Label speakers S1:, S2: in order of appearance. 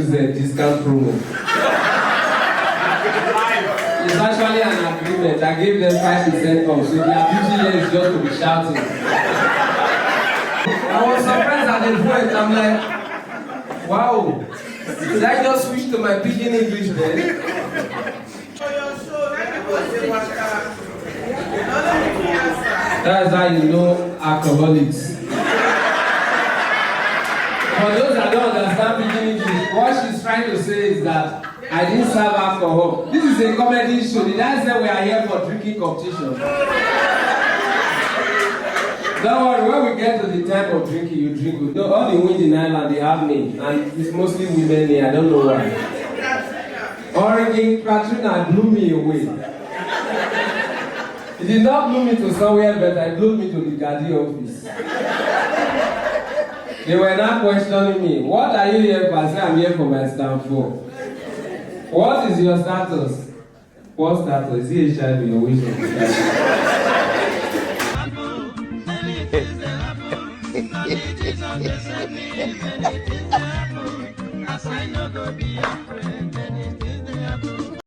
S1: use a discount promo. It's actually an agreement. I gave them 5% off, so their beauty here is just to be shouting. I was surprised at the point. I'm like, wow, did I just switch to my pidgin English then? That's how you know alcoholics. For those that don't understand pidgin English, what she's trying to say is that I didn't serve alcohol. This is a comedy show. Did I say we are here for drinking competition? Don't worry, when we get to the time of drinking, you drink. All the women in Ireland, they have names, and it's mostly women here. I don't know why. Hurricane Katrina blew me away. It did not blow me to somewhere better, it blew me to the Gadi office. They were now questioning me, what are you here for? I said, I'm here for my Stanford. What is your status? What status? Is he HIV or which of the